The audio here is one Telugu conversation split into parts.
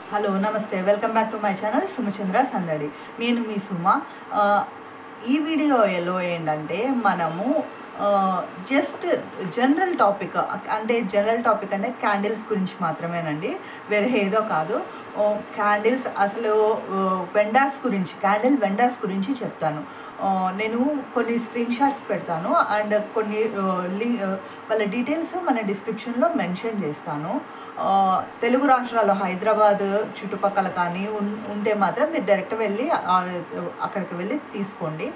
హలో నమస్తే welcome back to my channel Sumachandra Sandadi. నేను మీ సుమ. ఈ వీడియోలో ఏంటంటే మనము జస్ట్ జనరల్ టాపిక్ అంటే క్యాండిల్స్ గురించి మాత్రమేనండి, వేరే ఏదో కాదు. క్యాండిల్స్ అసలు క్యాండిల్ వెండర్స్ గురించి చెప్తాను. నేను కొన్ని స్క్రీన్ షాట్స్ పెడతాను అండ్ కొన్ని వాళ్ళ డీటెయిల్స్ మన డిస్క్రిప్షన్లో మెన్షన్ చేస్తాను. తెలుగు రాష్ట్రాల్లో హైదరాబాద్ చుట్టుపక్కల కానీ ఉంటే మాత్రం మీరు డైరెక్ట్ వెళ్ళి అక్కడికి వెళ్ళి తీసుకోండి.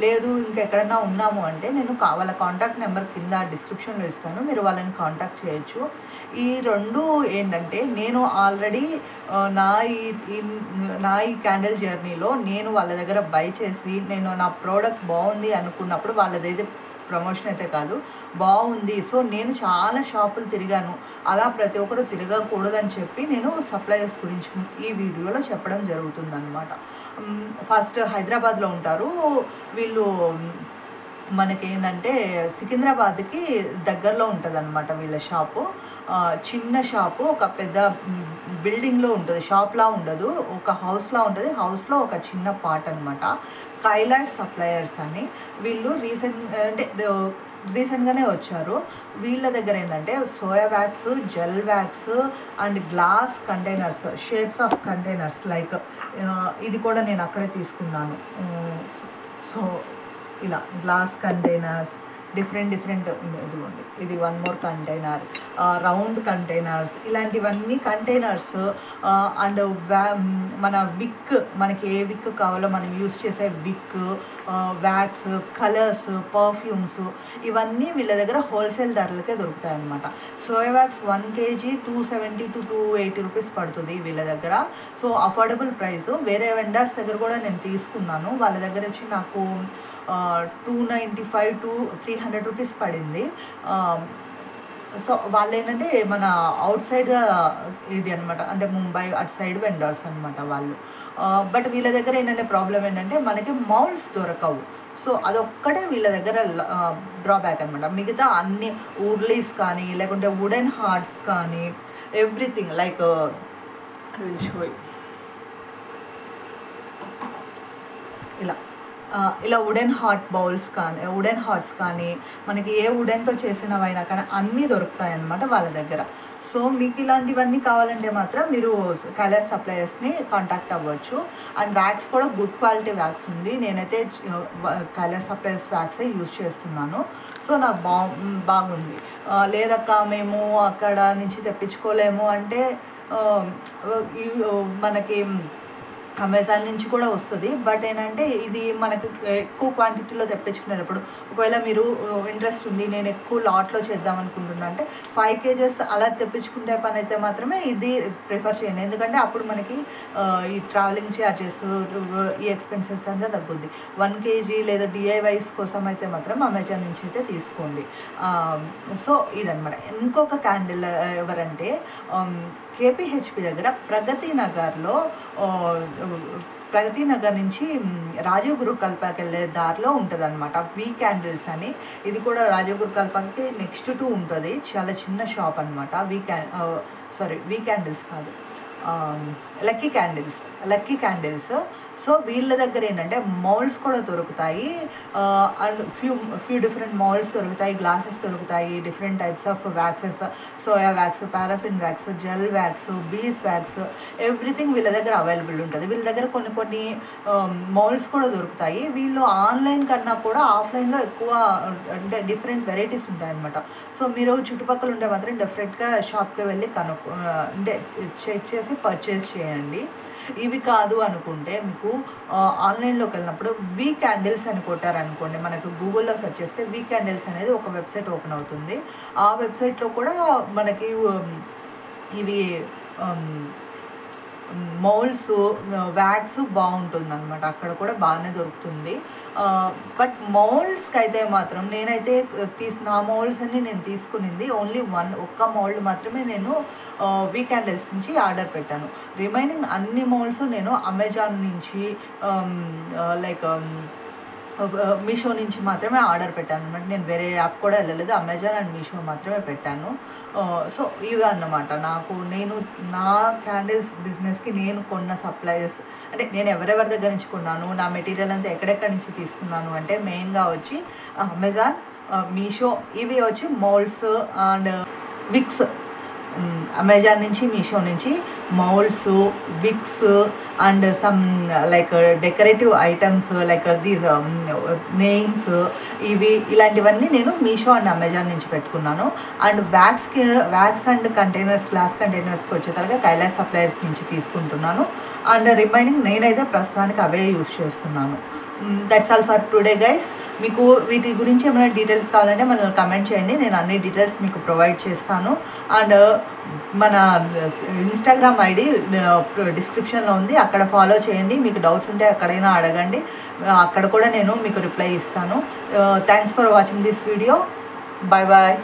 లేదు ఇంకెక్కడన్నా ఉన్నాము అంటే నేను వాళ్ళ కాంటాక్ట్ నెంబర్ కింద డిస్క్రిప్షన్లో ఇస్తాను, మీరు వాళ్ళని కాంటాక్ట్ చేయొచ్చు. ఈ రెండు ఏంటంటే నేను ఆల్రెడీ నా ఈ క్యాండిల్ జర్నీలో నేను వాళ్ళ దగ్గర బై చేసి నేను నా ప్రోడక్ట్ బాగుంది అనుకున్నప్పుడు వాళ్ళదైతే ప్రమోషన్ అయితే కాదు, బాగుంది. సో నేను చాలా షాపులు తిరిగాను, అలా ప్రతి ఒక్కరు తిరగకూడదని చెప్పి నేను సప్లయర్స్ గురించి ఈ వీడియోలో చెప్పడం జరుగుతుందన్నమాట. ఫస్ట్ హైదరాబాద్లో ఉంటారు వీళ్ళు. మనకేంటంటే సికింద్రాబాద్కి దగ్గరలో ఉంటుంది అనమాట వీళ్ళ షాపు. చిన్న షాపు, ఒక పెద్ద బిల్డింగ్లో ఉంటుంది, షాప్లా ఉండదు, ఒక హౌస్లా ఉంటుంది. హౌస్లో ఒక చిన్న పార్ట్ అనమాట. కైలాష్ సప్లయర్స్ అని వీళ్ళు రీసెంట్గానే వచ్చారు. వీళ్ళ దగ్గర ఏంటంటే soya wax, gel wax and glass containers, shapes of containers like ఇది కూడా నేను అక్కడే తీసుకున్నాను. సో ఇలా గ్లాస్ కంటైనర్స్ డిఫరెంట్ ఇదిగోండి, ఇది one more container, round containers, ఇలాంటివన్నీ కంటైనర్స్. అండ్ మన విక్, మనకి ఏ విక్ కావాలో మనం యూస్ చేసే విక్, వ్యాక్స్, కలర్స్, పర్ఫ్యూమ్స్, ఇవన్నీ వీళ్ళ దగ్గర హోల్సేల్ ధరలకే దొరుకుతాయి అన్నమాట. Soya wax 1 kg 270 to 280 rupees పడుతుంది వీళ్ళ దగ్గర. So affordable price. వేరే వెండర్స్ దగ్గర కూడా నేను తీసుకున్నాను, వాళ్ళ దగ్గర వచ్చి నాకు 295 to 300 రూపీస్ పడింది. సో వాళ్ళు ఏంటంటే మన అవుట్ సైడ్ ఇది అనమాట, అంటే ముంబై అటు సైడ్ వెండర్స్ అనమాట వాళ్ళు. బట్ వీళ్ళ దగ్గర ఏంటంటే ప్రాబ్లం ఏంటంటే మనకి మౌల్డ్స్ దొరకవు. సో అదొక్కటే వీళ్ళ దగ్గర డ్రాబ్యాక్ అనమాట. మిగతా అన్ని వుడ్లీస్ కానీ లేకుంటే వుడెన్ హార్ట్స్ కానీ ఎవ్రీథింగ్ లైక్ విల్ షో ఇలా వుడెన్ హార్ట్స్ కానీ మనకి ఏ వుడెన్తో చేసినవైనా కానీ అన్నీ దొరుకుతాయి అన్నమాట వాళ్ళ దగ్గర. సో మీకు ఇలాంటివన్నీ కావాలంటే మాత్రం మీరు కైలాష్ సప్లయర్స్ని కాంటాక్ట్ అవ్వచ్చు. అండ్ వ్యాక్స్ కూడా గుడ్ క్వాలిటీ వ్యాక్స్ ఉంది. నేనైతే కైలాష్ సప్లయర్స్ వ్యాక్సే యూజ్ చేస్తున్నాను. సో నాకు బాగుంది. లేదక్క మేము అక్కడ నుంచి తెప్పించుకోలేము అంటే మనకి అమెజాన్ నుంచి కూడా వస్తుంది. బట్ ఏంటంటే ఇది మనకు ఎక్కువ క్వాంటిటీలో తెప్పించుకునేటప్పుడు ఒకవేళ మీరు ఇంట్రెస్ట్ ఉంది, నేను ఎక్కువ లాట్లో చేద్దాం అనుకుంటున్నా అంటే 5 kgs అలా తెప్పించుకుంటే పని అయితే మాత్రమే ఇది ప్రిఫర్ చేయండి. ఎందుకంటే అప్పుడు మనకి ఈ ట్రావెలింగ్ ఛార్జెస్, ఈ ఎక్స్పెన్సెస్ అంతా తగ్గుద్ది. 1 kg లేదా DIYs కోసం అయితే మాత్రం అమెజాన్ నుంచి అయితే తీసుకోండి. సో ఇదనమాట. ఇంకొక క్యాండిల్ ఎవరంటే KPHP దగ్గర ప్రగతి నగర్ నుంచి రాజీవ్ గురు కల్పాకి వెళ్ళే దారిలో ఉంటుంది అనమాట వీ క్యాండిల్స్ అని. ఇది కూడా రాజీవ్ గురు కల్పాకి నెక్స్ట్ టు ఉంటుంది, చాలా చిన్న షాప్ అనమాట. వీ క్యాండిల్స్ కాదు, లక్కీ క్యాండిల్స్. సో వీళ్ళ దగ్గర ఏంటంటే మౌల్డ్స్ కూడా దొరుకుతాయి అండ్ ఫ్యూ డిఫరెంట్ మౌల్డ్స్ దొరుకుతాయి, గ్లాసెస్ దొరుకుతాయి, different types of waxes, soya wax, paraffin wax, gel wax, బీస్ వ్యాక్స్, ఎవ్రీథింగ్ వీళ్ళ దగ్గర అవైలబుల్ ఉంటుంది. వీళ్ళ దగ్గర కొన్ని మౌల్డ్స్ కూడా దొరుకుతాయి. వీళ్ళు ఆన్లైన్ కన్నా కూడా ఆఫ్లైన్లో ఎక్కువ అంటే డిఫరెంట్ వెరైటీస్ ఉంటాయి అనమాట. సో మీరు చుట్టుపక్కల ఉంటే మాత్రం డెఫినెట్గా షాప్కి వెళ్ళి అంటే చెక్ చేసి పర్చేస్ చేయండి. ఇవి కాదు అనుకుంటే మీకు ఆన్లైన్లోకి వెళ్ళినప్పుడు వీ క్యాండిల్స్ అని కొట్టారనుకోండి, మనకు గూగుల్లో సెర్చ్ చేస్తే వీ క్యాండిల్స్ అనేది ఒక వెబ్సైట్ ఓపెన్ అవుతుంది. ఆ వెబ్సైట్లో కూడా మనకి ఇవి మౌల్డ్స్, వ్యాక్స్ బాగుంటుంది అనమాట, అక్కడ కూడా బాగానే దొరుకుతుంది. బట్ మౌల్డ్స్కి అయితే మాత్రం నేనైతే నా మౌల్డ్స్ అన్ని నేను తీసుకునింది ఓన్లీ ఒక్క మౌల్డ్ మాత్రమే నేను వీ క్యాండిల్స్ నుంచి ఆర్డర్ పెట్టాను. రిమైనింగ్ అన్ని మౌల్డ్స్ నేను అమెజాన్ నుంచి లైక్ మీషో నుంచి మాత్రమే ఆర్డర్ పెట్టాను అనమాట. నేను వేరే యాప్ కూడా వెళ్ళలేదు, అమెజాన్ అండ్ మీషో మాత్రమే పెట్టాను. సో ఇవి అన్నమాట నేను నా క్యాండిల్స్ బిజినెస్కి నేను కొన్న సప్లైస్, అంటే నేను ఎవరెవరి దగ్గర నుంచి కొన్నాను, నా మెటీరియల్ అంతా ఎక్కడెక్కడి నుంచి తీసుకున్నాను అంటే మెయిన్గా వచ్చి అమెజాన్, మీషో, ఇవి వచ్చి మౌల్డ్స్ అండ్ విక్స్. అమెజాన్ నుంచి, మీషో నుంచి moulds, wicks and some like decorative items like these names, ఇలాంటివన్నీ నేను మీషో అండ్ అమెజాన్ నుంచి పెట్టుకున్నాను. And wax and containers, glass కంటైనర్స్కి వచ్చేసరికి కైలాస్ సప్లయర్స్ నుంచి తీసుకుంటున్నాను. అండ్ రిమైనింగ్ నేనైతే ప్రస్తుతానికి అవే యూస్ చేస్తున్నాను. That's all for today guys. మీకు వీటి గురించి ఏమైనా డీటెయిల్స్ కావాలంటే మనల్ని కమెంట్ చేయండి, నేను అన్ని డీటెయిల్స్ మీకు ప్రొవైడ్ చేస్తాను. అండ్ మన ఇన్స్టాగ్రామ్ ఐడి డిస్క్రిప్షన్లో ఉంది, అక్కడ ఫాలో చేయండి. మీకు డౌట్స్ ఉంటే ఎక్కడైనా అడగండి, అక్కడ కూడా నేను మీకు రిప్లై ఇస్తాను. Thanks for watching this video. Bye bye.